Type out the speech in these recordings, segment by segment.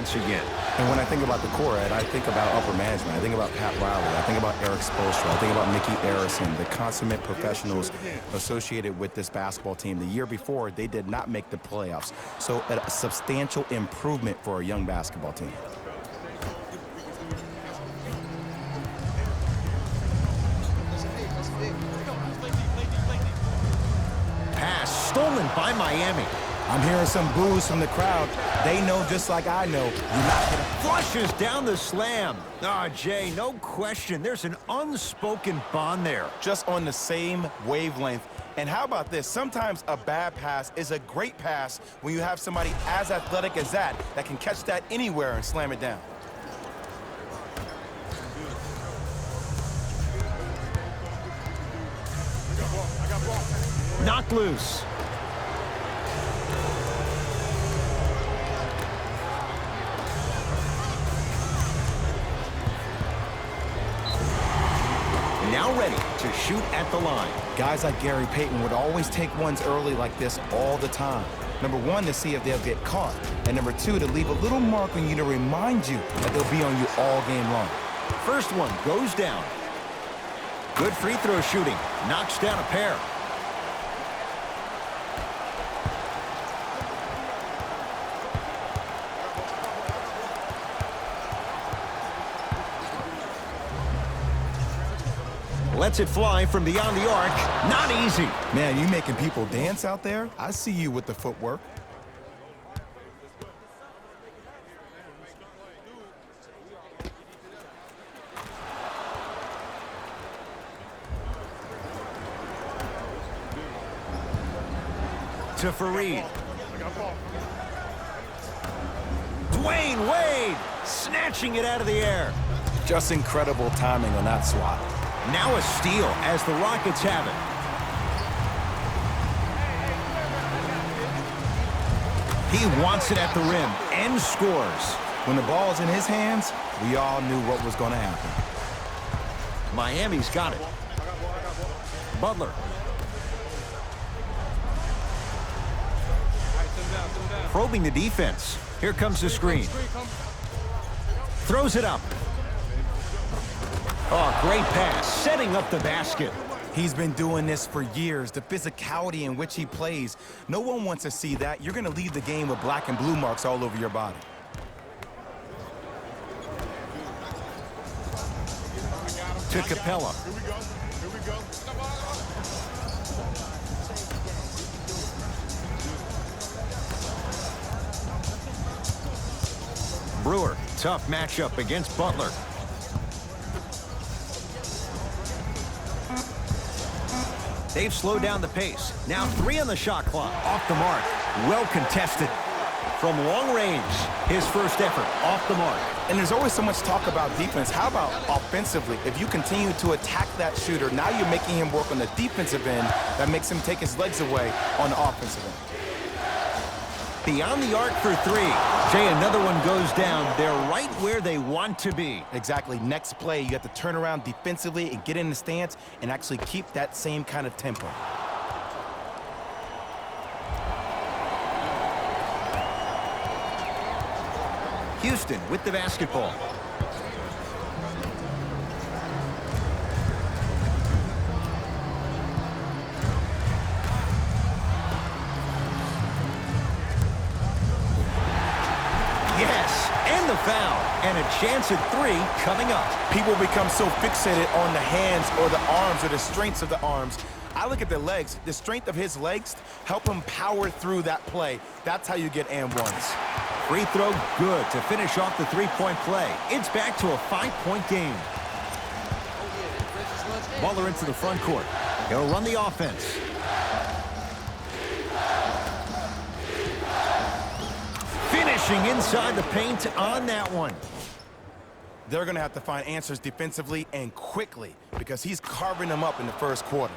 once again. And when I think about the core, Ed, I think about upper management. I think about Pat Riley. I think about Eric Spoelstra. I think about Mickey Arison, the consummate professionals associated with this basketball team. The year before, they did not make the playoffs. So a substantial improvement for a young basketball team. Pass stolen by Miami. I'm hearing some boos from the crowd. They know just like I know. You're not gonna... Flushes down the slam. Jay, no question. There's an unspoken bond there. Just on the same wavelength. And how about this? Sometimes a bad pass is a great pass when you have somebody as athletic as that can catch that anywhere and slam it down. Knocked loose. Now ready to shoot at the line. Guys like Gary Payton would always take ones early like this all the time. Number one, to see if they'll get caught. And number two, to leave a little mark on you to remind you that they'll be on you all game long. First one goes down. Good free throw shooting. Knocks down a pair. Lets it fly from beyond the arc. Not easy. Man, you making people dance out there? I see you with the footwork. To Fareed. Dwayne Wade snatching it out of the air. Just incredible timing on that swat. Now a steal as the Rockets have it. He wants it at the rim and scores. When the ball's in his hands, we all knew what was going to happen. Miami's got it. Butler. Probing the defense. Here comes the screen. Throws it up. Oh, great pass, setting up the basket. He's been doing this for years, the physicality in which he plays. No one wants to see that. You're going to leave the game with black and blue marks all over your body. To Capella. Brewer, tough matchup against Butler. They've slowed down the pace. Now 3 on the shot clock. Off the mark. Well contested. From long range, his first effort off the mark. And there's always so much talk about defense. How about offensively? If you continue to attack that shooter, now you're making him work on the defensive end. That makes him take his legs away on the offensive end. Beyond the arc for 3. Jay, another one goes down. They're right where they want to be. Exactly. Next play, you have to turn around defensively and get in the stance and actually keep that same kind of tempo. Houston with the basketball. Foul, and a chance at 3 coming up. People become so fixated on the hands or the arms or the strengths of the arms. I look at the legs. The strength of his legs help him power through that play. That's how you get and ones. Free throw good to finish off the 3-point play. It's back to a 5-point game. Butler into the front court. He'll run the offense. Finishing inside the paint on that one. They're going to have to find answers defensively and quickly because he's carving them up in the first quarter.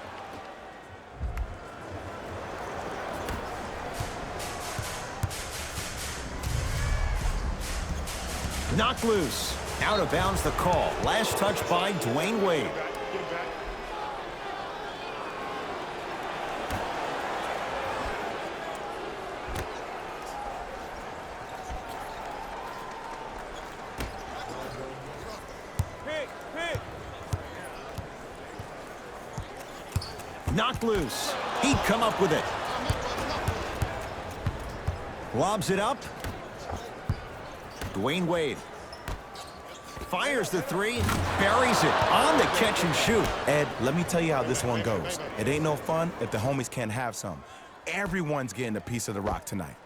Knocked loose. Out of bounds the call. Last touch by Dwayne Wade. Knocked loose. He'd come up with it. Lobs it up. Dwayne Wade. Fires the three. Buries it on the catch and shoot. Ed, let me tell you how this one goes. It ain't no fun if the homies can't have some. Everyone's getting a piece of the rock tonight.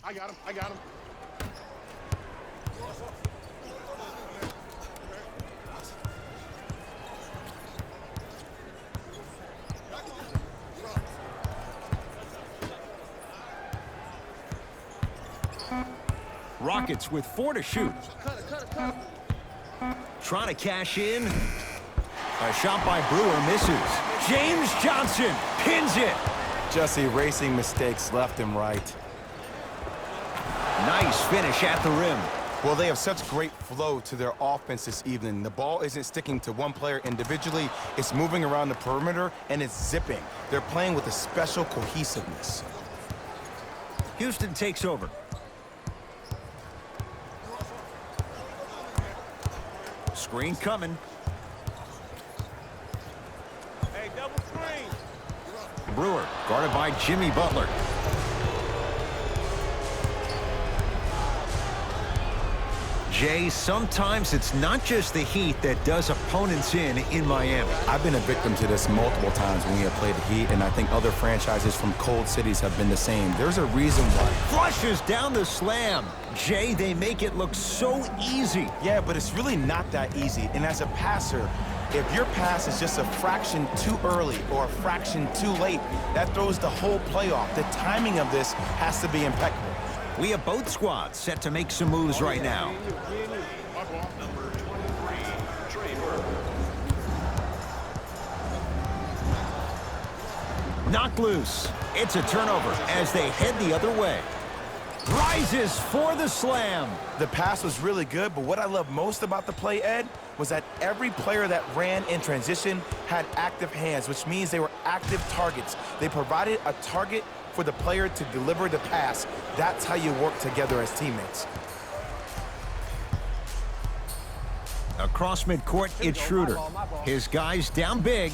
I got him. I got him. Rockets with 4 to shoot. Trying to cash in. A shot by Brewer misses. James Johnson pins it. Just erasing mistakes left and right. Nice finish at the rim. Well, they have such great flow to their offense this evening. The ball isn't sticking to one player individually. It's moving around the perimeter, and it's zipping. They're playing with a special cohesiveness. Houston takes over. Screen coming. Hey, double screen. Brewer guarded by Jimmy Butler. Jay, sometimes it's not just the Heat that does opponents in Miami. I've been a victim to this multiple times when we have played the Heat, and I think other franchises from cold cities have been the same. There's a reason why. Flushes down the slam. Jay, they make it look so easy. Yeah, but it's really not that easy. And as a passer, if your pass is just a fraction too early or a fraction too late, that throws the whole play off. The timing of this has to be impeccable. We have both squads set to make some moves right now. Knocked loose. It's a turnover as they head the other way. Rises for the slam. The pass was really good, but what I love most about the play, Ed, was that every player that ran in transition had active hands, which means they were active targets. They provided a target for the player to deliver the pass. That's how you work together as teammates. Across midcourt, it's Schroeder. His guys down big.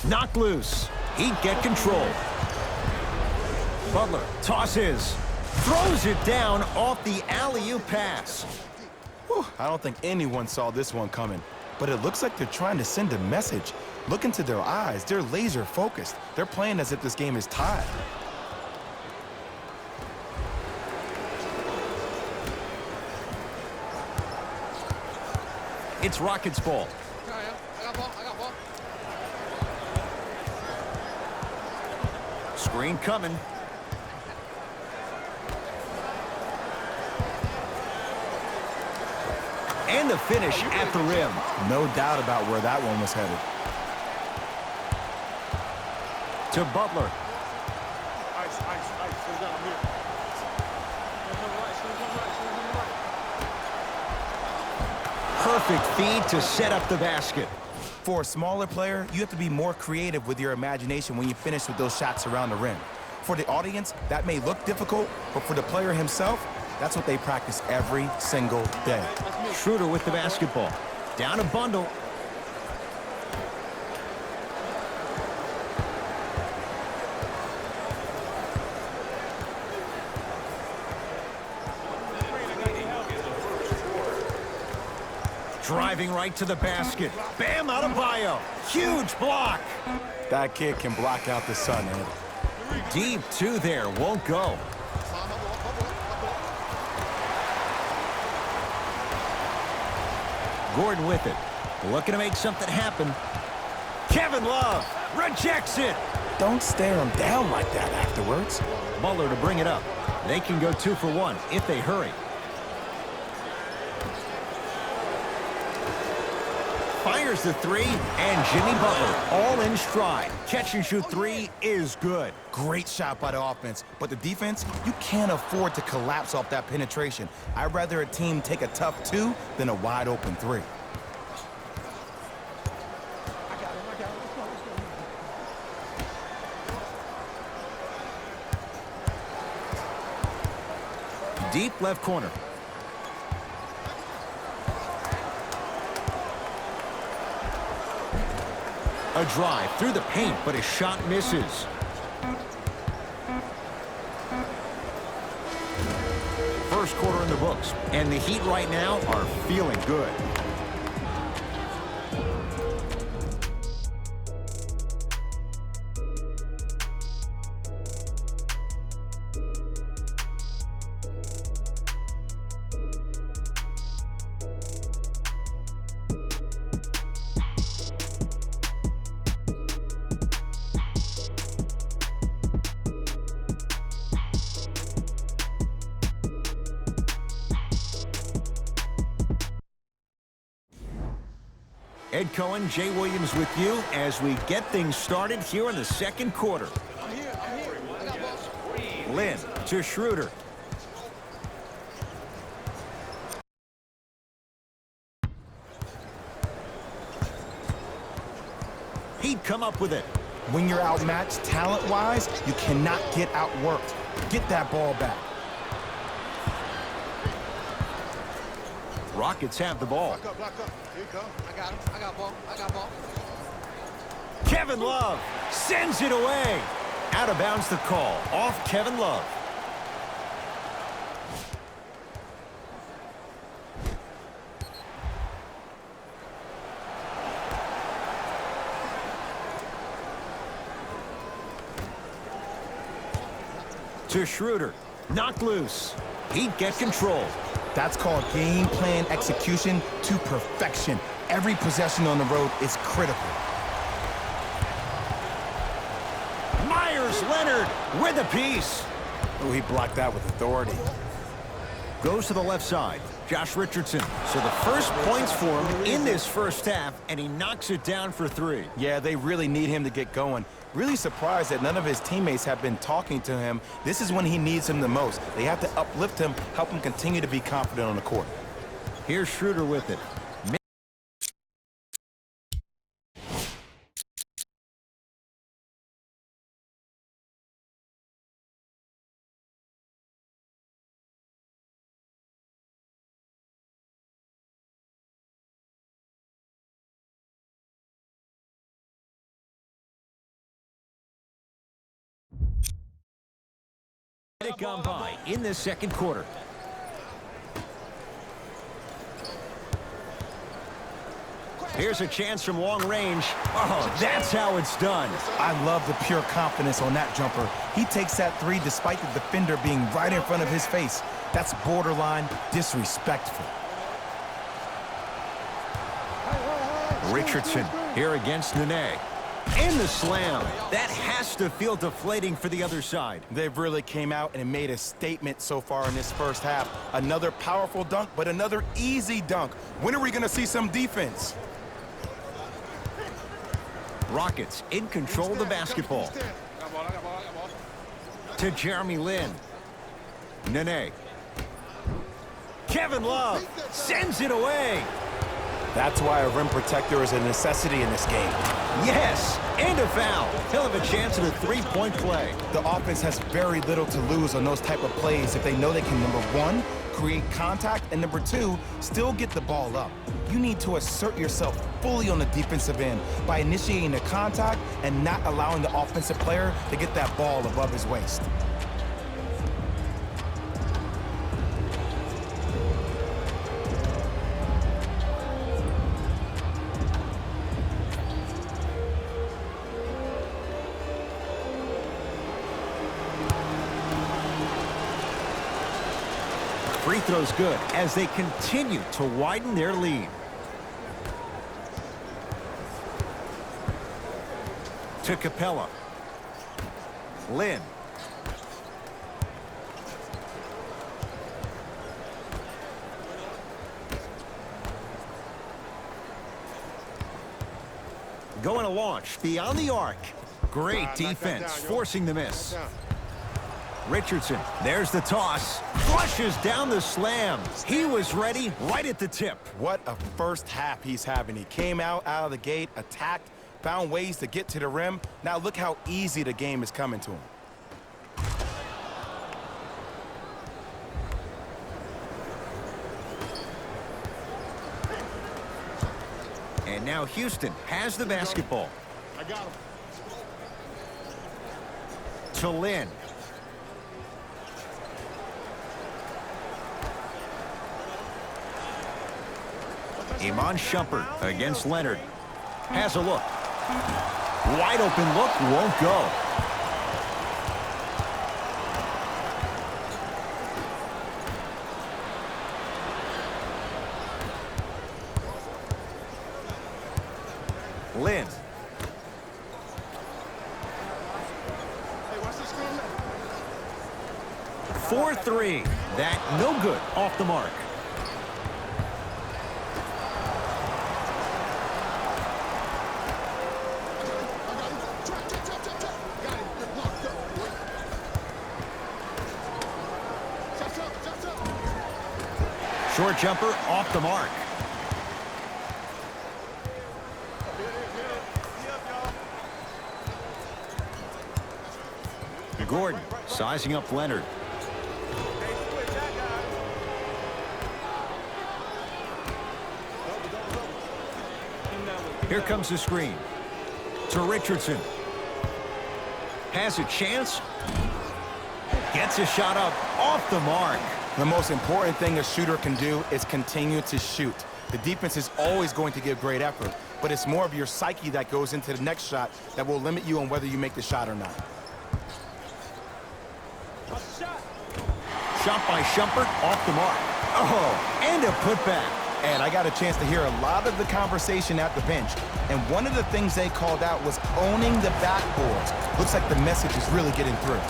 Knocked loose. He'd get control. Butler tosses. Throws it down off the alley-oop pass. Whew, I don't think anyone saw this one coming, but it looks like they're trying to send a message. Look into their eyes. They're laser focused. They're playing as if this game is tied. It's Rockets ball. I got ball. Screen coming. And the finish at the rim. No doubt about where that one was headed. To Butler. Ice. Slow down here. Perfect feed to set up the basket. For a smaller player, you have to be more creative with your imagination when you finish with those shots around the rim. For the audience, that may look difficult, but for the player himself, that's what they practice every single day. Schroeder with the basketball. Down a bundle. Driving right to the basket. Bam Adebayo. Huge block. That kid can block out the sun, Ed. Deep two there. Won't go. Gordon with it. Looking to make something happen. Kevin Love rejects it. Don't stare him down like that afterwards. Butler to bring it up. They can go 2 for 1 if they hurry. fires the three, and Jimmy Butler all in stride. Catch and shoot three is good. Great shot by the offense, but the defense, you can't afford to collapse off that penetration. I'd rather a team take a tough two than a wide open three. Deep left corner. A drive through the paint, but his shot misses. First quarter in the books, and the Heat right now are feeling good. Ed Cohen, Jay Williams with you as we get things started here in the second quarter. I'm here. I got balls. Lynn to Schroeder. He'd come up with it. When you're outmatched talent-wise, you cannot get outworked. Get that ball back. Rockets have the ball. Block up. Here you go. I got him. I got ball. Kevin Love sends it away. Out of bounds the call. Off Kevin Love. To Schroeder. Knocked loose. He'd get control. That's called game plan execution to perfection. Every possession on the road is critical. Myers Leonard with a piece. Oh, he blocked that with authority. Goes to the left side. Josh Richardson. So the first points for him in this first half, and he knocks it down for three. Yeah, they really need him to get going. Really surprised that none of his teammates have been talking to him. This is when he needs him the most. They have to uplift him, help him continue to be confident on the court. Here's Schroeder with it. It gone by in this second quarter. Here's a chance from long range. Oh, that's how it's done. I love the pure confidence on that jumper. He takes that three despite the defender being right in front of his face. That's borderline disrespectful. Richardson here against Nene. In the slam. That has to feel deflating for the other side. They've really came out and made a statement so far in this first half. Another powerful dunk, but another easy dunk. When are we going to see some defense? Rockets in control of the basketball. I got ball. To Jeremy Lin. Nene. Kevin Love sends it away. That's why a rim protector is a necessity in this game. Yes, and a foul. He'll have a chance at a three-point play. The offense has very little to lose on those type of plays if they know they can, number one, create contact, and number two, still get the ball up. You need to assert yourself fully on the defensive end by initiating the contact and not allowing the offensive player to get that ball above his waist. Free throw's good as they continue to widen their lead. To Capella. Lynn. going to launch beyond the arc. Great defense, forcing the miss. Richardson, there's the toss. Flushes down the slam. He was ready right at the tip. What a first half he's having. He came out of the gate, attacked, found ways to get to the rim. Now look how easy the game is coming to him. And now Houston has the basketball. I got him. To Lynn. Iman Shumpert against Leonard. Has a look. Wide open look, won't go. Lynn. Hey, watch the screen. 4-3. That no good, off the mark. Short jumper off the mark. Gordon sizing up Leonard. Here comes the screen. To Richardson. Has a chance. Gets a shot up off the mark. The most important thing a shooter can do is continue to shoot. The defense is always going to give great effort, but it's more of your psyche that goes into the next shot that will limit you on whether you make the shot or not. Shot by Shumpert off the mark. Oh, and a putback. And I got a chance to hear a lot of the conversation at the bench, and one of the things they called out was owning the backboards. Looks like the message is really getting through.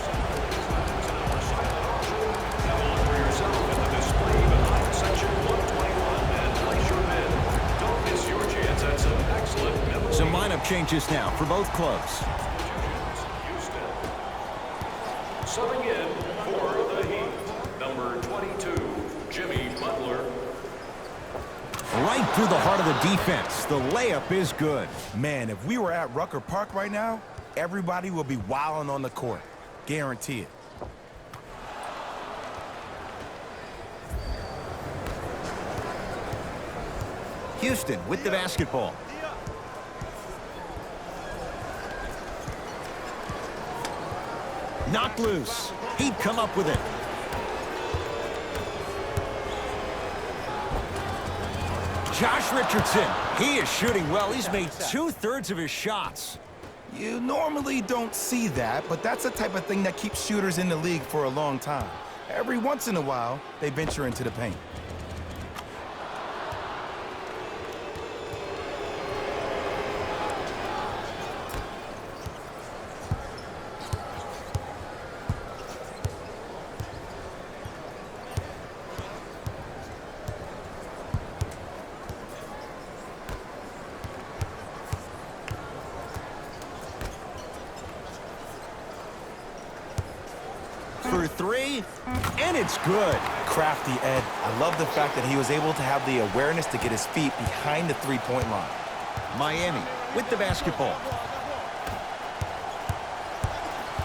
Some lineup changes now for both clubs. Subbing in for the Heat, number 22, Jimmy Butler. Right through the heart of the defense. The layup is good. Man, if we were at Rucker Park right now, everybody will be wilding on the court. Guarantee it. Houston with the basketball. Knocked loose. He'd come up with it. Josh Richardson. He is shooting well. He's made 2/3 of his shots. You normally don't see that, but that's the type of thing that keeps shooters in the league for a long time. Every once in a while, they venture into the paint. For three, and it's good. Crafty Ed. I love the fact that he was able to have the awareness to get his feet behind the three-point line. Miami with the basketball.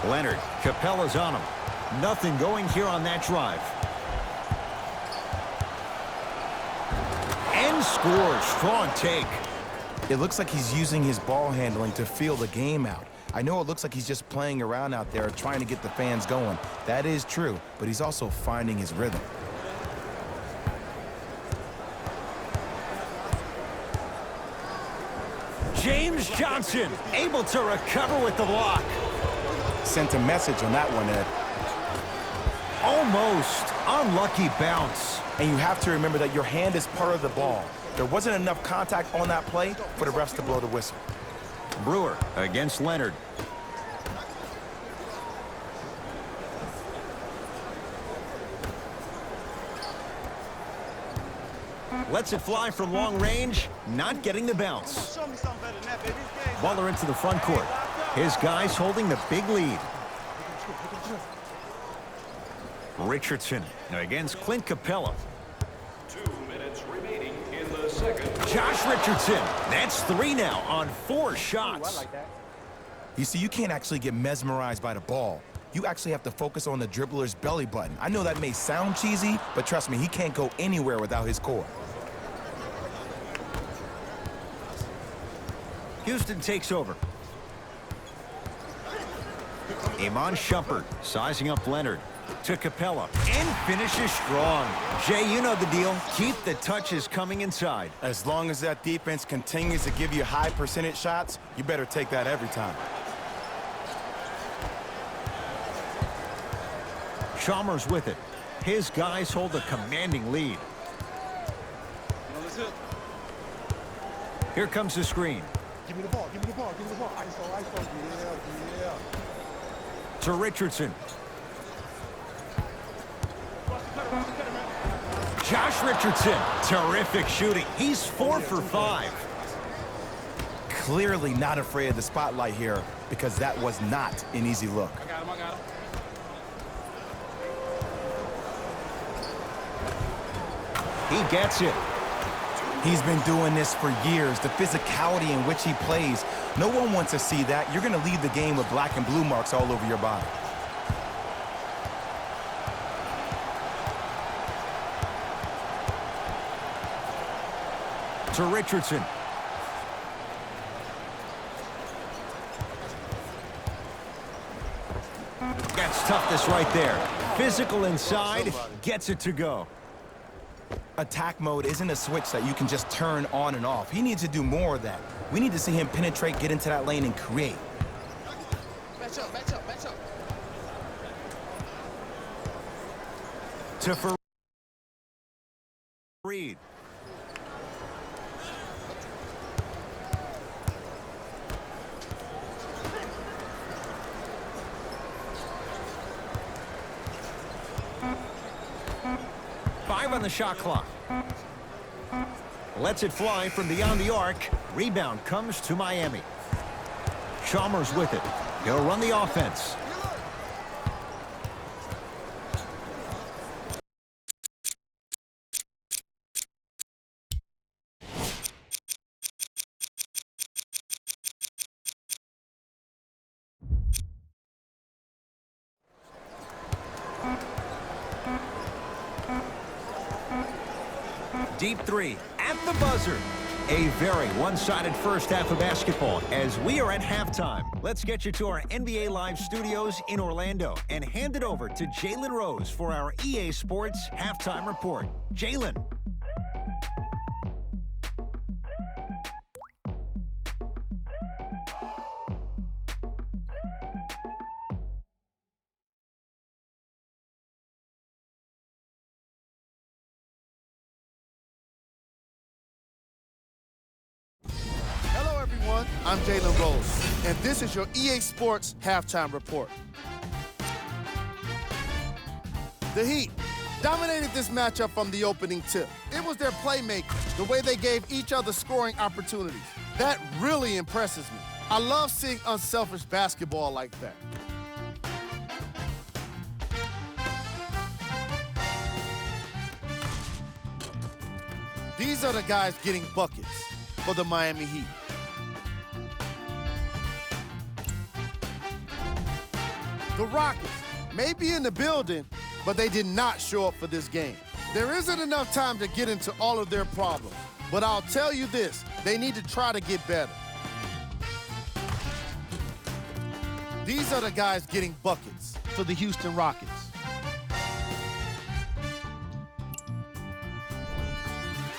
Leonard, Capella's on him. Nothing going here on that drive. And scores. Strong take. It looks like he's using his ball handling to feel the game out. I know it looks like he's just playing around out there trying to get the fans going. That is true, but he's also finding his rhythm. James Johnson able to recover with the block. Sent a message on that one, Ed. Almost. Unlucky bounce. And you have to remember that your hand is part of the ball. There wasn't enough contact on that play for the refs to blow the whistle. Brewer against Leonard. Lets it fly from long range, not getting the bounce. Show me something better than that, baby. This game's Butler into the front court. His guys holding the big lead. Richardson against Clint Capella. 2 minutes remaining in the second. Josh Richardson. That's 3 now on 4 shots. You see, you can't actually get mesmerized by the ball. You actually have to focus on the dribbler's belly button. I know that may sound cheesy, but trust me, he can't go anywhere without his core. Houston takes over. Iman Shumpert sizing up Leonard to Capella and finishes strong. Jay, you know the deal. Keep the touches coming inside. As long as that defense continues to give you high percentage shots, you better take that every time. Chalmers with it. His guys hold a commanding lead. Here comes the screen. Give me the ball, give me the ball, give me the ball. ISO, ISO. Yeah. To Richardson. Josh Richardson. Terrific shooting. He's 4 for 5. Clearly not afraid of the spotlight here because that was not an easy look. I got him. He gets it. He's been doing this for years. The physicality in which he plays, no one wants to see that. You're going to leave the game with black and blue marks all over your body. To Richardson. That's toughness right there. Physical inside, gets it to go. Attack mode isn't a switch that you can just turn on and off. He needs to do more of that. We need to see him penetrate, get into that lane, and create. Match up. To Fareed. On the shot clock. Lets it fly from beyond the arc. Rebound comes to Miami. Chalmers with it. He'll run the offense. Deep 3 at the buzzer. A very one-sided first half of basketball as we are at halftime. Let's get you to our NBA Live studios in Orlando and hand it over to Jalen Rose for our EA Sports halftime report. Jalen. I'm Jalen Rose, and this is your EA Sports Halftime Report. The Heat dominated this matchup from the opening tip. It was their playmaking, the way they gave each other scoring opportunities. That really impresses me. I love seeing unselfish basketball like that. These are the guys getting buckets for the Miami Heat. The Rockets may be in the building, but they did not show up for this game. There isn't enough time to get into all of their problems, but I'll tell you this, they need to try to get better. These are the guys getting buckets for the Houston Rockets.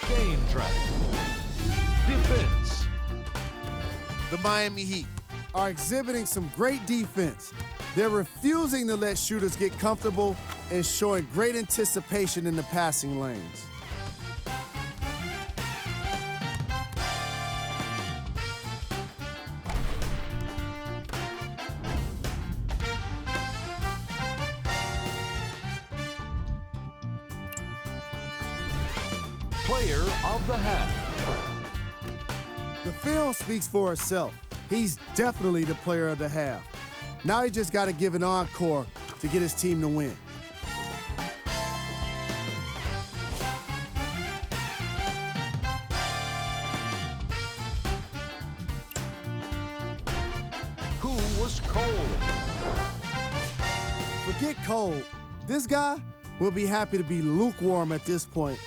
Game track. Defense. The Miami Heat are exhibiting some great defense. They're refusing to let shooters get comfortable and showing great anticipation in the passing lanes. player of the half. The film speaks for itself. He's definitely the player of the half. Now he just got to give an encore to get his team to win. Who was cold? Forget cold. This guy will be happy to be lukewarm at this point.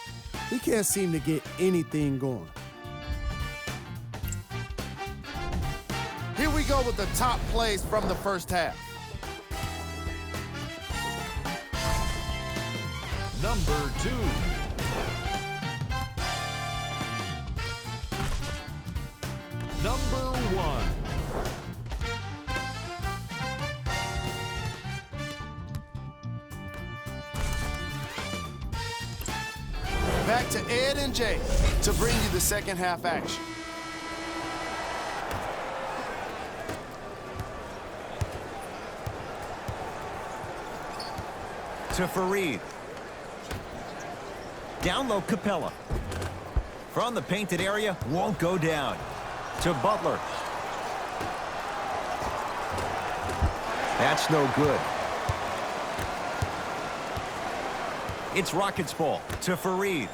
He can't seem to get anything going. Here we go with the top plays from the first half. Number 2. Number 1. Back to Ed and Jay to bring you the second half action. To Fareed. Down low, Capella. From the painted area, won't go down. To Butler. That's no good. It's Rockets ball to Fareed.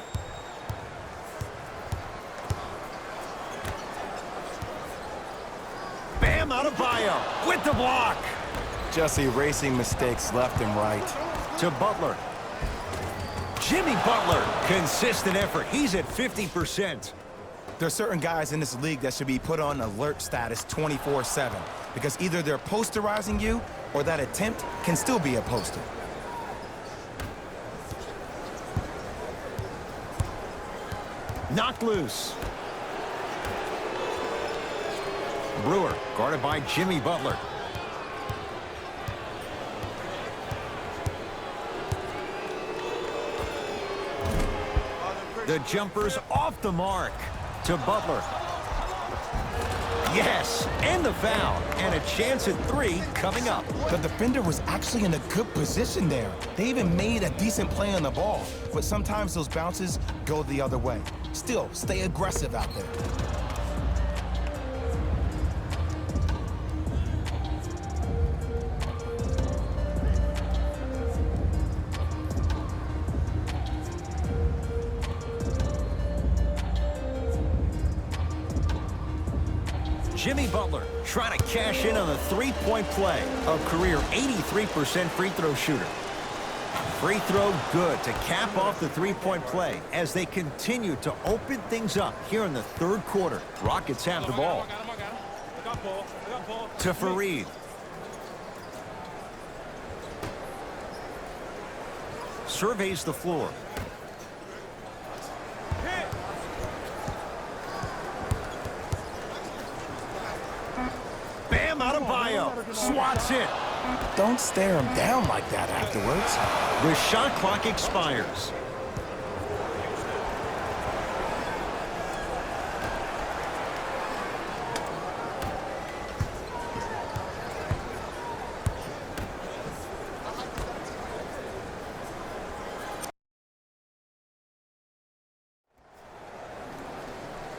Bam Adebayo with the block. Just erasing mistakes left and right. To Butler. Jimmy Butler, consistent effort. He's at 50%. There's certain guys in this league that should be put on alert status 24/7 because either they're posterizing you or that attempt can still be a poster. Knocked loose. Brewer, guarded by Jimmy Butler. The jumper's off the mark. To Butler. Yes, and the foul. And a chance at 3 coming up. The defender was actually in a good position there. They even made a decent play on the ball, but sometimes those bounces go the other way. Still, stay aggressive out there. Jimmy Butler trying to cash in on the three-point play. A career 83% free throw shooter. Free throw good to cap off the three-point play as they continue to open things up here in the third quarter. Rockets have the ball. To Fareed. Surveys the floor. Bam Adebayo swats it. Don't stare him down like that afterwards. The shot clock expires.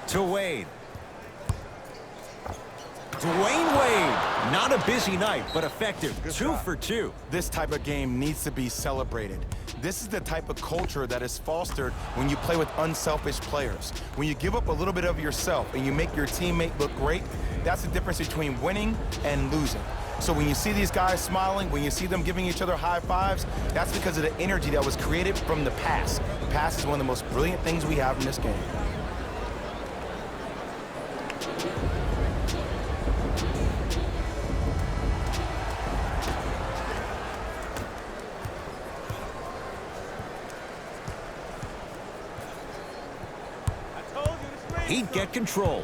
To Wade. Dwayne Wade, not a busy night, but effective. 2 for 2. This type of game needs to be celebrated. This is the type of culture that is fostered when you play with unselfish players. When you give up a little bit of yourself and you make your teammate look great, that's the difference between winning and losing. So when you see these guys smiling, when you see them giving each other high fives, that's because of the energy that was created from the pass. The pass is one of the most brilliant things we have in this game. He'd get control.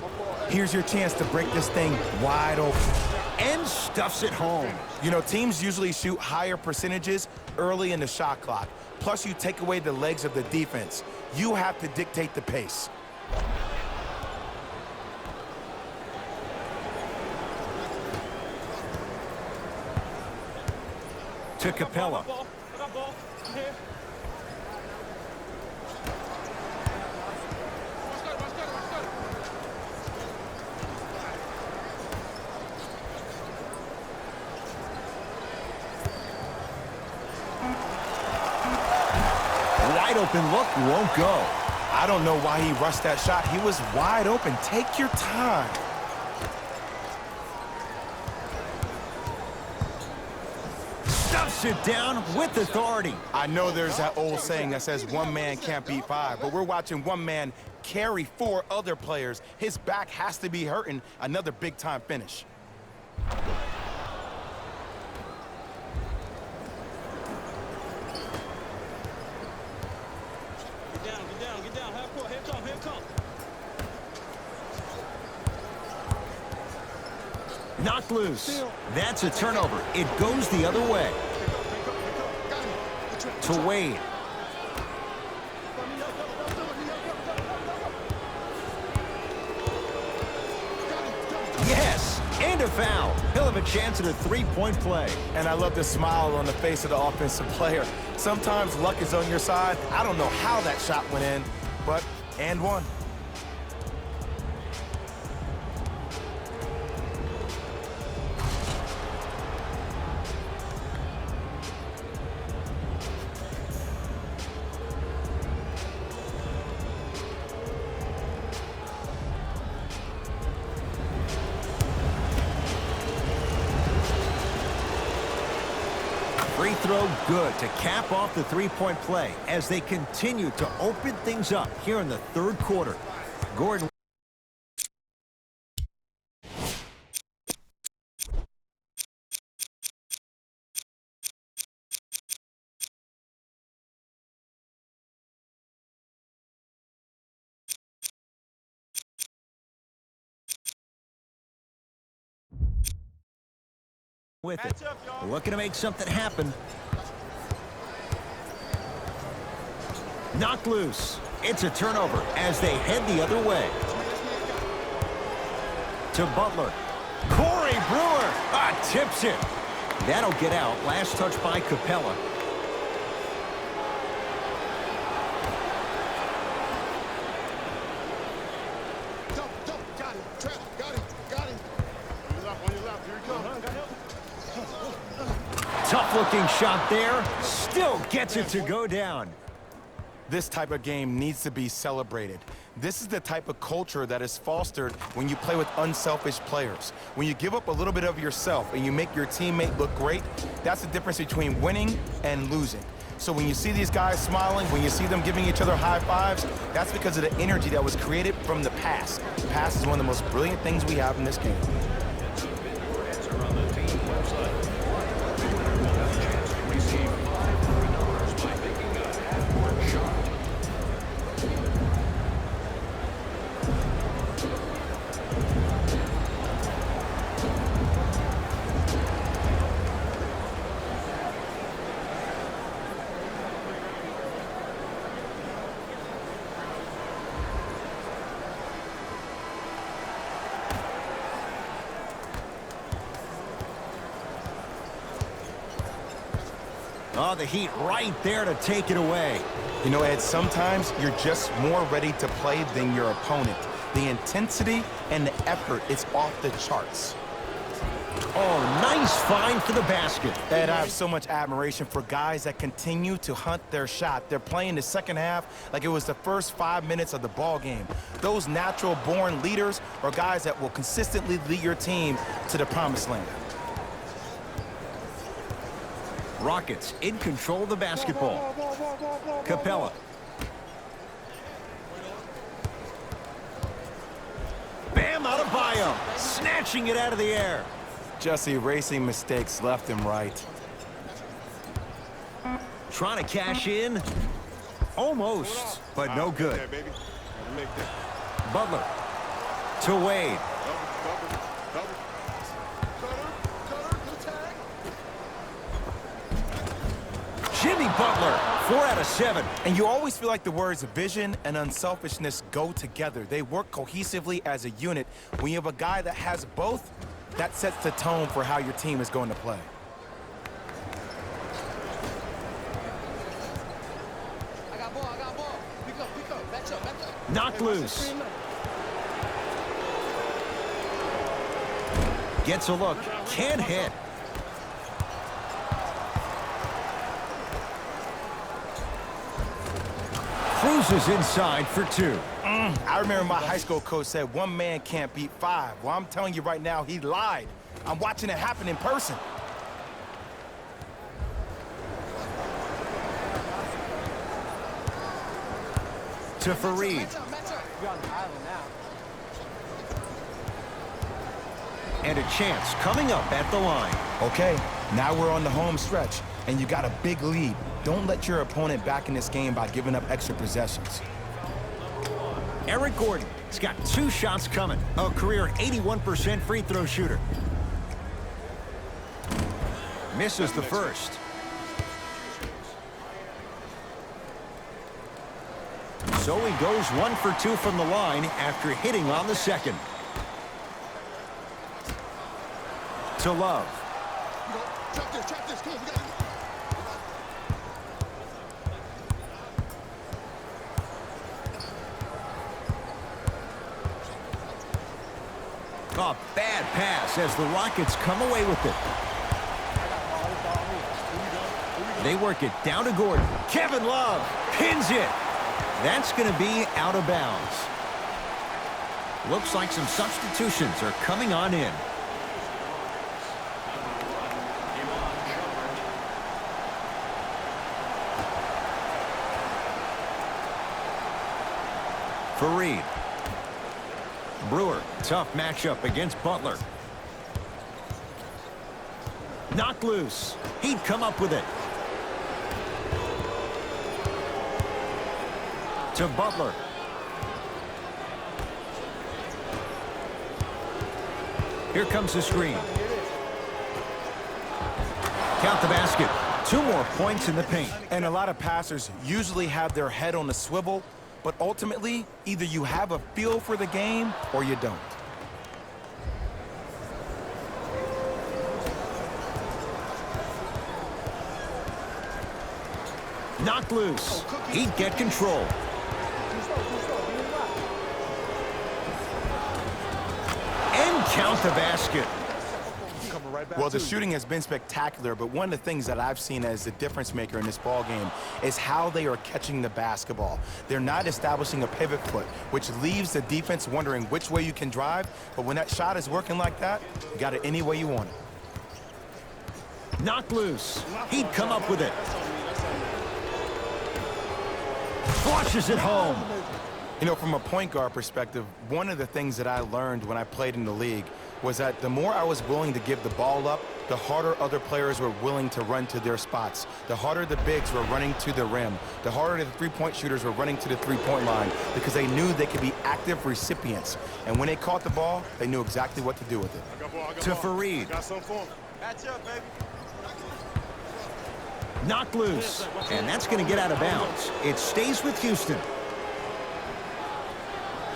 Here's your chance to break this thing wide open. And stuffs it home. You know, teams usually shoot higher percentages early in the shot clock. Plus, you take away the legs of the defense. You have to dictate the pace. To Capella. wide open look won't go. I don't know why he rushed that shot. He was wide open. Take your time. Stuffs it down with authority. I know there's that old saying that says one man can't beat five, but we're watching one man carry four other players. His back has to be hurting. Another big-time finish. Get down. Half court, here come. Knocked loose. That's a turnover. It goes the other way. To Wade. Yes, and a foul. He'll have a chance at a three-point play. And I love the smile on the face of the offensive player. Sometimes luck is on your side. I don't know how that shot went in, but and one. Free throw good to cap off the three-point play as they continue to open things up here in the third quarter. Gordon. With it. Looking to make something happen. Knocked loose. It's a turnover as they head the other way. To Butler. Corey Brewer tips it. That'll get out. Last touch by Capella. Tough-looking shot there. Still gets it to go down. This type of game needs to be celebrated. This is the type of culture that is fostered when you play with unselfish players. When you give up a little bit of yourself and you make your teammate look great, that's the difference between winning and losing. So when you see these guys smiling, when you see them giving each other high fives, that's because of the energy that was created from the pass. The pass is one of the most brilliant things we have in this game. Answer on the team website. Chance to receive $500 by making a half-court shot. Oh, the Heat right there to take it away. You know, Ed, sometimes you're just more ready to play than your opponent. The intensity and the effort is off the charts. Oh, nice find for the basket. Ed, I have so much admiration for guys that continue to hunt their shot. They're playing the second half like it was the first 5 minutes of the ball game. Those natural-born leaders are guys that will consistently lead your team to the promised land. Rockets in control of the basketball. Capella. Bam Adebayo, snatching it out of the air. Just erasing mistakes left and right. Trying to cash in. Almost, but no good. Butler to Wade. Jimmy Butler, 4 out of 7. And you always feel like the words vision and unselfishness go together. They work cohesively as a unit. When you have a guy that has both, that sets the tone for how your team is going to play. I got ball. Pick up. Back up. Knocked loose. Gets a look. Can't hit. Cruises inside for 2. I remember my high school coach said one man can't beat 5. Well, I'm telling you right now, he lied. I'm watching it happen in person. To Fareed. Match up, match up. You're on the island now. And a chance coming up at the line. Okay, now we're on the home stretch, and you got a big lead. Don't let your opponent back in this game by giving up extra possessions. Eric Gordon has got 2 shots coming. A career 81% free throw shooter. Misses the first. So he goes 1 for 2 from the line after hitting on the second. To Love. Trap this, come on, we got it. A bad pass as the Rockets come away with it. They work it down to Gordon. Kevin Love pins it. That's going to be out of bounds. Looks like some substitutions are coming on in. Fareed. Brewer, tough matchup against Butler. Knocked loose. He'd come up with it. To Butler. Here comes the screen. Count the basket. 2 more points in the paint. And a lot of passers usually have their head on a swivel, but ultimately, either you have a feel for the game or you don't. Knocked loose. He'd get control. And count the basket. Well, the shooting has been spectacular, but one of the things that I've seen as the difference maker in this ball game is how they are catching the basketball. They're not establishing a pivot foot, which leaves the defense wondering which way you can drive, but when that shot is working like that, you got it any way you want it. Knocked loose. He'd come up with it. Flushes it home. You know, from a point guard perspective, one of the things that I learned when I played in the league was that the more I was willing to give the ball up, the harder other players were willing to run to their spots. The harder the bigs were running to the rim. The harder the three-point shooters were running to the three-point line because they knew they could be active recipients. And when they caught the ball, they knew exactly what to do with it. To Fareed. Match up, baby. Knocked loose. And that's going to get out of bounds. It stays with Houston.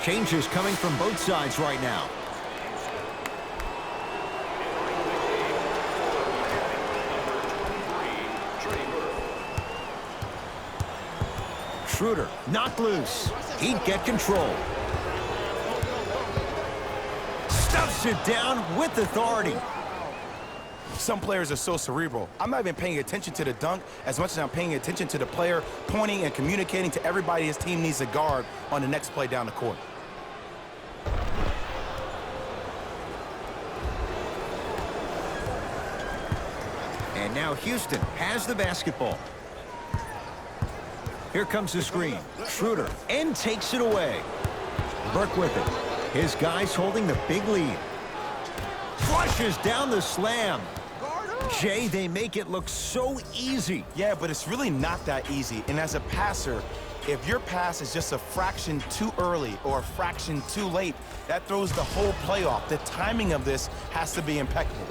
Changes coming from both sides right now. Schroeder, knocked loose. He'd get control. Stuffs it down with authority. Some players are so cerebral. I'm not even paying attention to the dunk as much as I'm paying attention to the player pointing and communicating to everybody his team needs to guard on the next play down the court. And now Houston has the basketball. Here comes the screen. Schroeder, and takes it away. Burke with it. His guys holding the big lead. Flushes down the slam. Jay, they make it look so easy. Yeah, but it's really not that easy. And as a passer, if your pass is just a fraction too early or a fraction too late, that throws the whole play off. The timing of this has to be impeccable.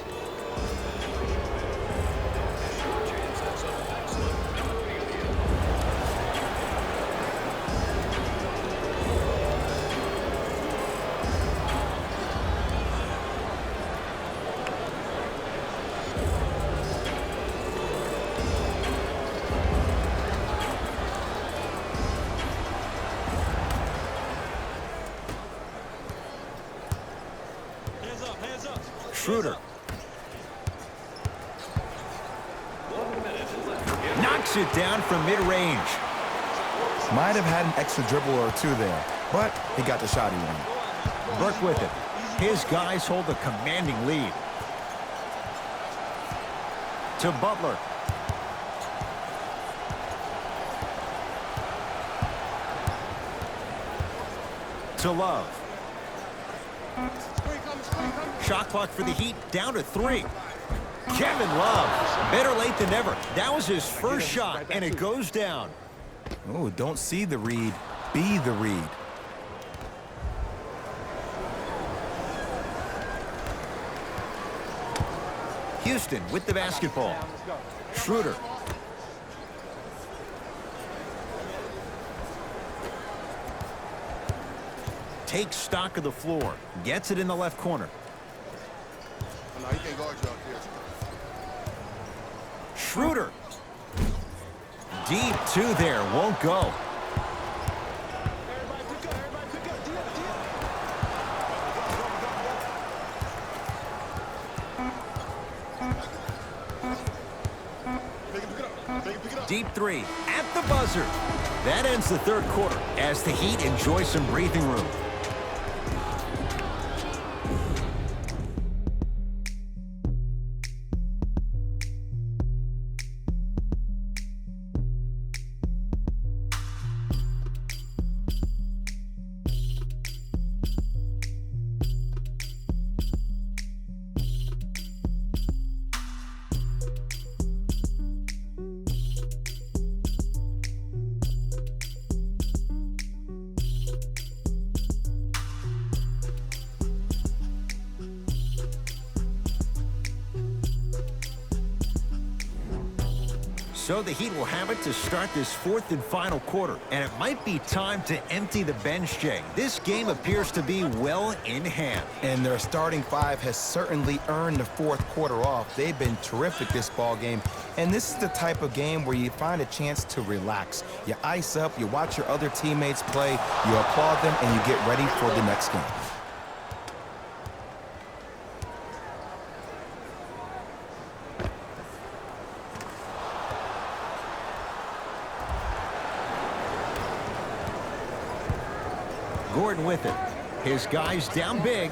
Schroeder. Knocks it down from mid-range. Might have had an extra dribble or two there, but he got the shot he wanted. Burke with it. His guys hold a commanding lead. To Butler. To Love. Shot clock for the Heat down to 3. Kevin Love, better late than never. That was his first shot, and it goes down. Oh, don't see the read, be the read. Houston with the basketball. Schroeder. Takes stock of the floor. Gets it in the left corner. No, he can't guard you out here. Schroeder. Deep two there. Won't go. Deep three at the buzzer. That ends the third quarter as the Heat enjoy some breathing room. So the Heat will have it to start this fourth and final quarter. And it might be time to empty the bench, Jay. This game appears to be well in hand. And their starting five has certainly earned the fourth quarter off. They've been terrific this ball game. And this is the type of game where you find a chance to relax. You ice up, you watch your other teammates play, you applaud them, and you get ready for the next game. Gordon with it. His guys down big.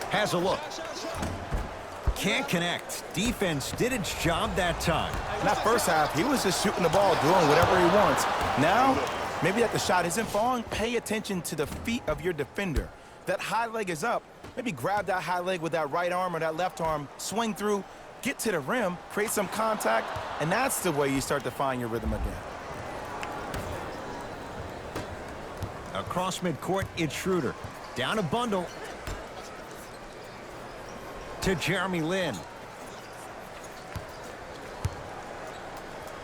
Has a look. Can't connect. Defense did its job that time. In that first half, he was just shooting the ball, doing whatever he wants. Now, maybe that the shot isn't falling, pay attention to the feet of your defender. That high leg is up. Maybe grab that high leg with that right arm or that left arm, swing through, get to the rim, create some contact, and that's the way you start to find your rhythm again. Across midcourt, it's Schroeder. Down a bundle. To Jeremy Lin.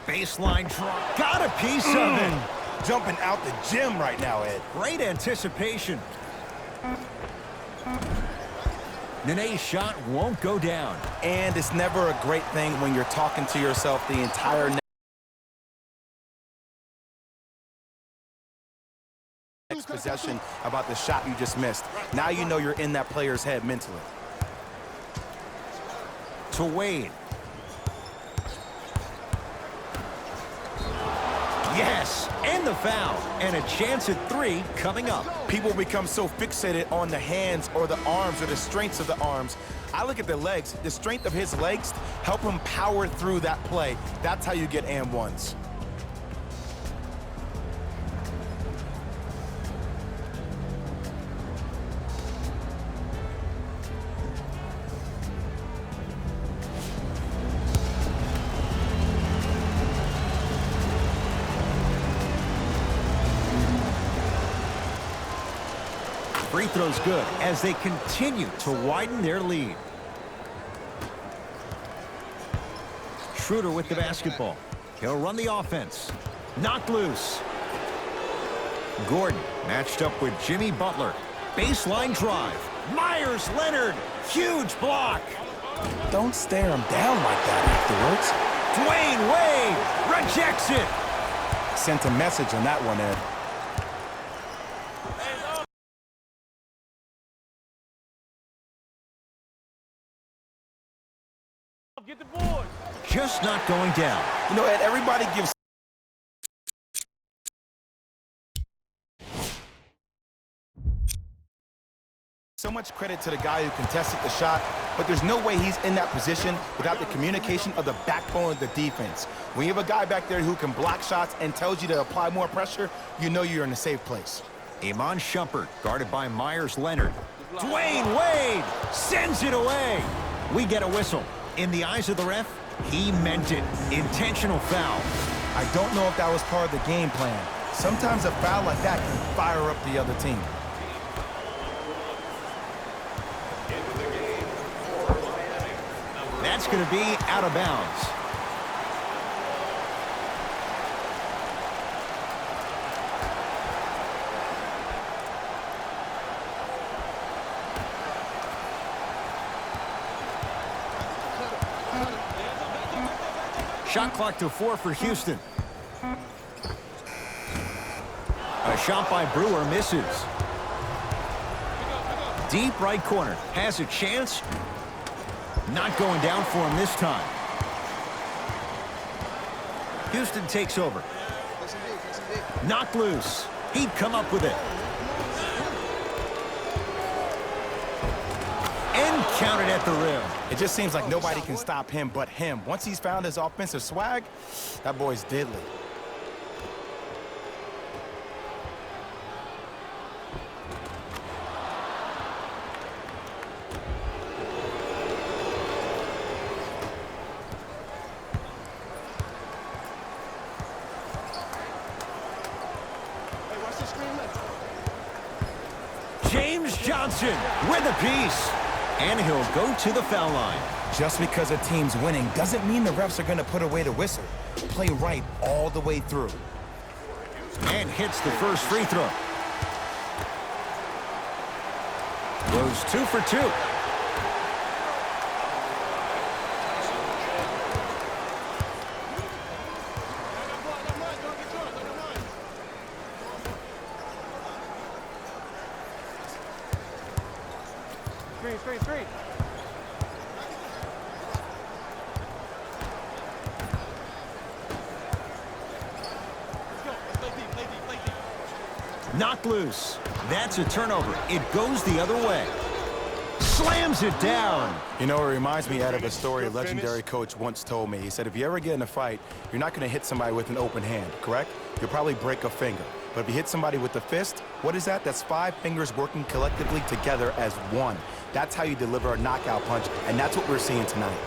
Baseline drop. Got a piece of it. Jumping out the gym right now, Ed. Great anticipation. Nene's shot won't go down. And it's never a great thing when you're talking to yourself the entire next possession about the shot you just missed. Now you know you're in that player's head mentally. To Wade. Yes, and the foul. And a chance at 3 coming up. People become so fixated on the hands or the arms or the strengths of the arms. I look at the legs. The strength of his legs help him power through that play. That's how you get and ones. Free throw's good as they continue to widen their lead. Schroeder with the basketball. He'll run the offense. Knocked loose. Gordon matched up with Jimmy Butler. Baseline drive. Myers Leonard. Huge block. Don't stare him down like that afterwards. Dwayne Wade rejects it. Sent a message on that one, Ed. Get the board. Just not going down. You know, Ed, everybody gives so much credit to the guy who contested the shot, but there's no way he's in that position without the communication of the backbone of the defense. When you have a guy back there who can block shots and tells you to apply more pressure, you know you're in a safe place. Iman Shumpert, guarded by Myers Leonard. Dwayne Wade sends it away. We get a whistle. In the eyes of the ref, he meant it. Intentional foul. I don't know if that was part of the game plan. Sometimes a foul like that can fire up the other team. That's going to be out of bounds. Shot clock to 4 for Houston. A shot by Brewer misses. Deep right corner. Has a chance. Not going down for him this time. Houston takes over. Knocked loose. He'd come up with it. And counted at the rim. It just seems like nobody can stop him but him. Once he's found his offensive swag, that boy's deadly. James Johnson with a piece. And he'll go to the foul line. Just because a team's winning doesn't mean the refs are going to put away the whistle. Play right all the way through. And hits the first free throw. Goes 2 for 2. Screen. Knocked loose. That's a turnover. It goes the other way. Slams it down. You know, it reminds me, Ed, of a story a legendary coach once told me. He said, if you ever get in a fight, you're not going to hit somebody with an open hand, correct? You'll probably break a finger. But if you hit somebody with the fist, what is that? That's 5 fingers working collectively together as one. That's how you deliver a knockout punch, and that's what we're seeing tonight.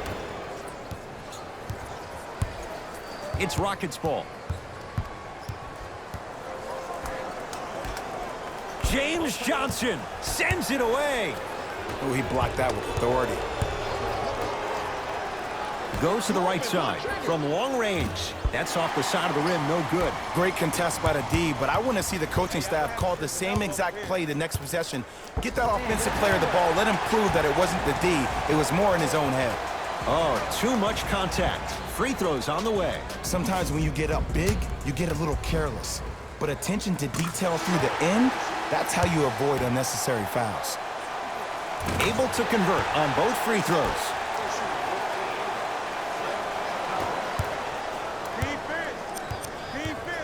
It's Rockets ball. James Johnson sends it away. Ooh, he blocked that with authority. Goes to the right side from long range. That's off the side of the rim, no good. Great contest by the D, but I want to see the coaching staff call the same exact play the next possession. Get that offensive player the ball. Let him prove that it wasn't the D. It was more in his own head. Oh, too much contact. Free throws on the way. Sometimes when you get up big, you get a little careless. But attention to detail through the end, that's how you avoid unnecessary fouls. Able to convert on both free throws.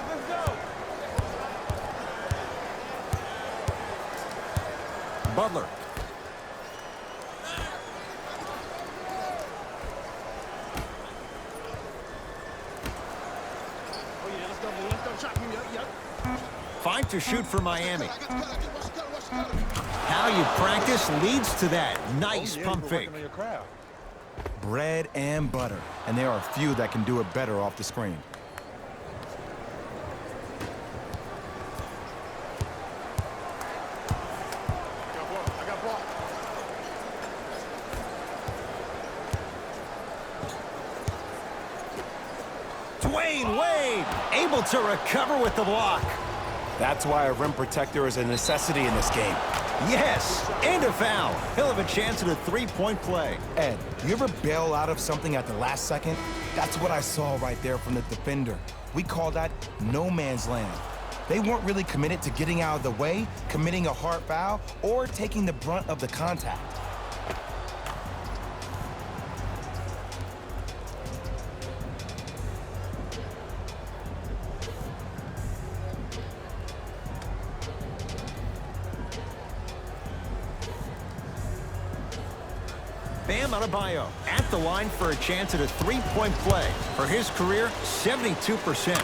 Let's go. Butler. Five to shoot for Miami. How you practice leads to that. Nice pump fake. Bread and butter. And there are few that can do it better off the screen. Dwayne Wade able to recover with the block. That's why a rim protector is a necessity in this game. Yes, and a foul. He'll have a chance at a three-point play. Ed, you ever bail out of something at the last second? That's what I saw right there from the defender. We call that no man's land. They weren't really committed to getting out of the way, committing a hard foul, or taking the brunt of the contact. Bam Adebayo at the line for a chance at a three-point play. For his career, 72%.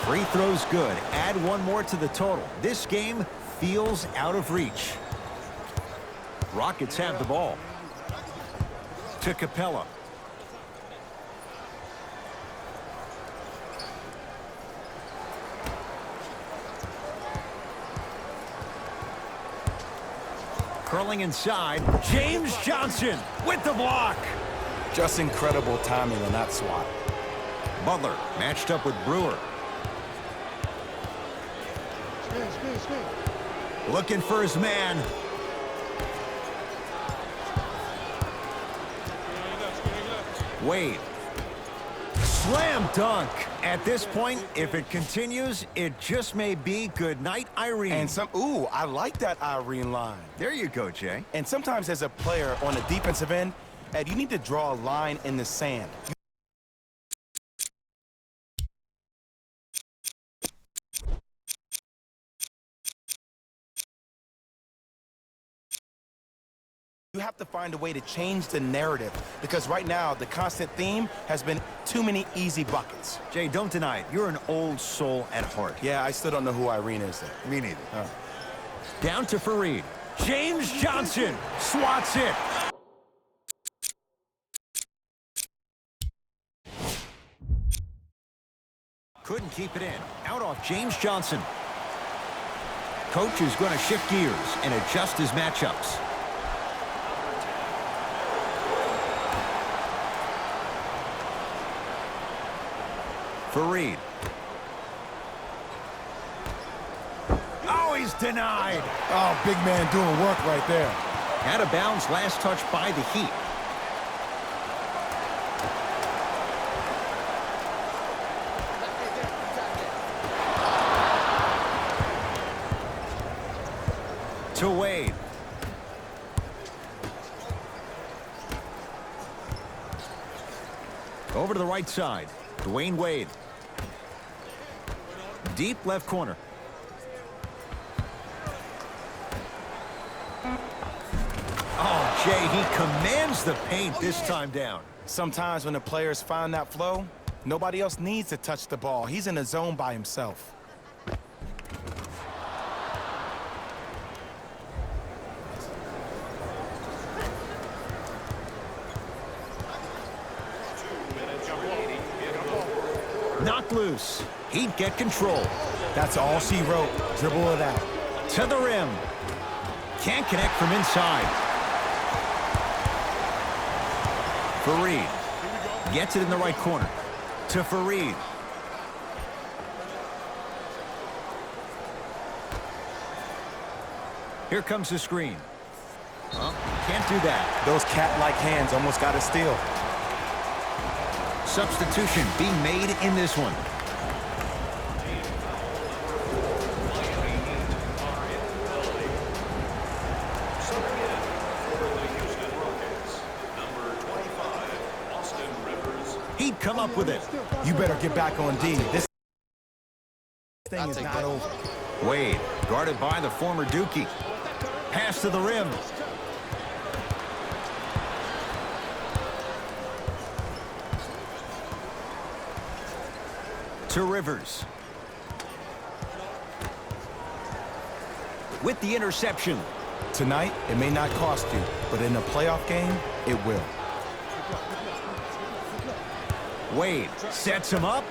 Free throws good. Add one more to the total. This game feels out of reach. Rockets have the ball. To Capella. Curling inside, James Johnson with the block. Just incredible timing on that swat. Butler matched up with Brewer. Looking for his man. Wade. Slam dunk. At this point, if it continues, it just may be good night, Irene. And ooh, I like that Irene line. There you go, Jay. And sometimes as a player on the defensive end, Ed, you need to draw a line in the sand. You have to find a way to change the narrative, because right now the constant theme has been too many easy buckets. Jay, don't deny it. You're an old soul at heart. Yeah, I still don't know who Irene is there. Me neither. Down to Fareed. James Johnson swats it. Couldn't keep it in. Out off James Johnson. Coach is going to shift gears and adjust his matchups. Fareed. Oh, he's denied. Oh, big man doing work right there. Out of bounds, last touch by the Heat. To Wade. Over to the right side. Dwayne Wade. Deep left corner. Oh, Jay, he commands the paint this time down. Sometimes when the players find that flow, nobody else needs to touch the ball. He's in a zone by himself. Knocked loose. He'd get control. That's all she wrote. Dribble it out. To the rim. Can't connect from inside. Fareed gets it in the right corner. To Fareed. Here comes the screen. Well, can't do that. Those cat-like hands almost got a steal. Substitution being made in this one. He'd come up with it. You better get back on D. This thing is not over. Wade, guarded by the former Dookie. Pass to the rim. To Rivers. With the interception. Tonight, it may not cost you, but in a playoff game, it will. Wade sets him up.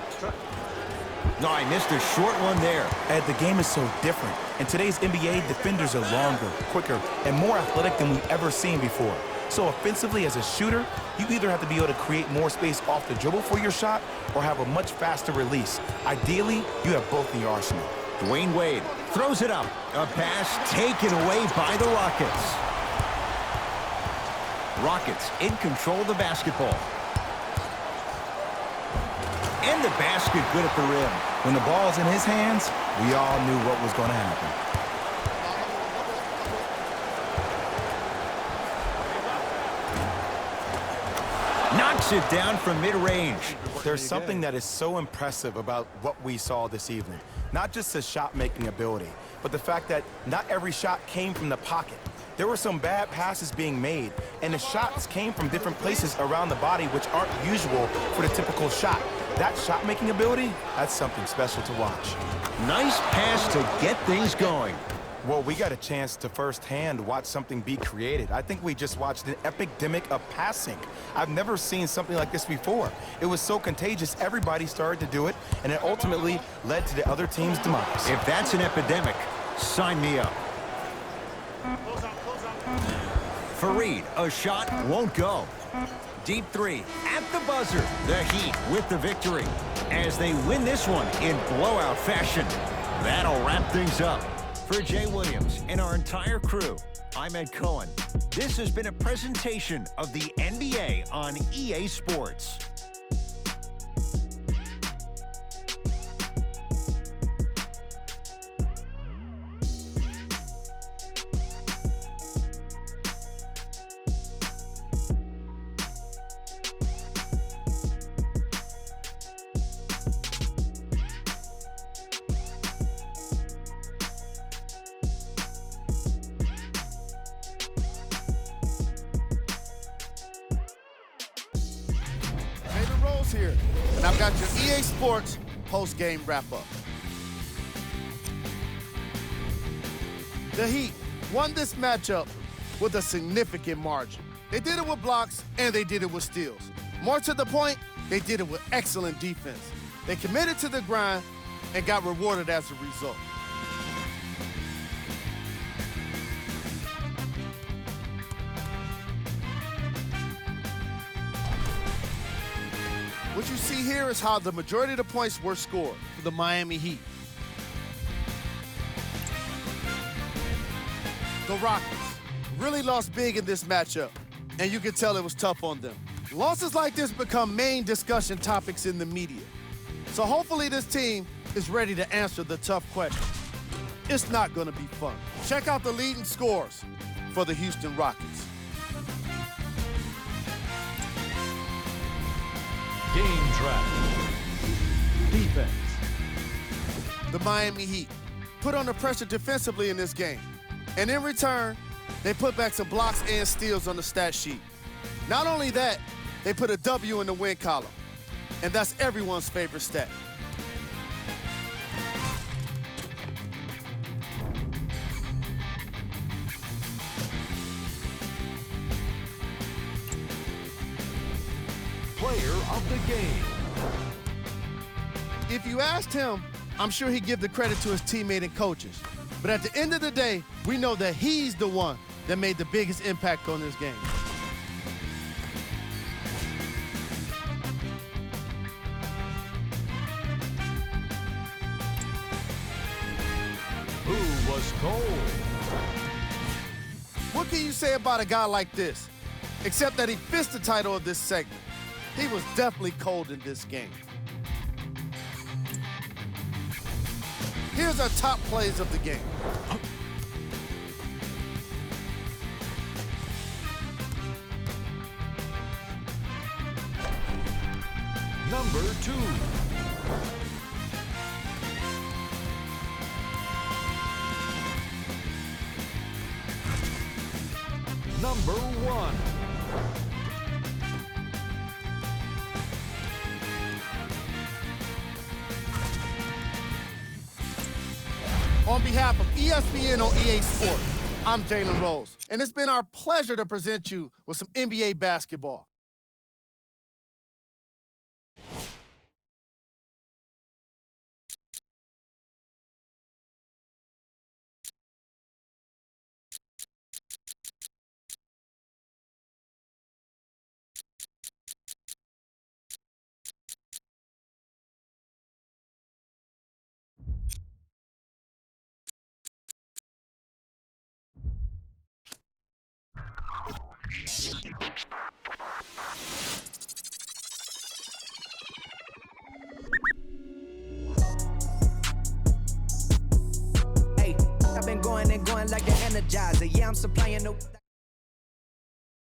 No, I missed a short one there. Ed, the game is so different. In today's NBA, defenders are longer, quicker, and more athletic than we've ever seen before. So offensively, as a shooter, you either have to be able to create more space off the dribble for your shot or have a much faster release. Ideally, you have both in your arsenal. Dwayne Wade throws it up. A pass taken away by the Rockets. Rockets in control of the basketball. And the basket good at the rim. When the ball's in his hands, we all knew what was going to happen. Knocks it down from mid-range. There's something that is so impressive about what we saw this evening. Not just his shot-making ability, but the fact that not every shot came from the pocket. there were some bad passes being made, and the shots came from different places around the body, which aren't usual for the typical shot. That shot-making ability, that's something special to watch. Nice pass to get things going. Well, we got a chance to firsthand watch something be created. I think we just watched an epidemic of passing. I've never seen something like this before. It was so contagious, everybody started to do it, and it ultimately led to the other team's demise. If that's an epidemic, sign me up. Fareed, a shot won't go. Deep three at the buzzer. The Heat with the victory as they win this one in blowout fashion. That'll wrap things up. For Jay Williams and our entire crew, I'm Ed Cohen. This has been a presentation of the NBA on EA Sports. Here, and I've got your EA Sports post-game wrap-up. The Heat won this matchup with a significant margin. They did it with blocks, and they did it with steals. More to the point, they did it with excellent defense. They committed to the grind and got rewarded as a result. What you see here is how the majority of the points were scored for the Miami Heat. The Rockets really lost big in this matchup, and you can tell it was tough on them. Losses like this become main discussion topics in the media. So hopefully this team is ready to answer the tough questions. It's not going to be fun. Check out the leading scores for the Houston Rockets. Game track. Defense. The Miami Heat put under pressure defensively in this game. And in return, they put back some blocks and steals on the stat sheet. Not only that, they put a W in the win column. And that's everyone's favorite stat. Player of the game. If you asked him, I'm sure he'd give the credit to his teammate and coaches. But at the end of the day, we know that he's the one that made the biggest impact on this game. Who was cold? What can you say about a guy like this? Except that he fits the title of this segment. He was definitely cold in this game. Here's our top plays of the game. Number 2. Number 1. On behalf of ESPN on EA Sports, I'm Jalen Rose, and it's been our pleasure to present you with some NBA basketball. I've been going and going like an energizer. Yeah, I'm supplying the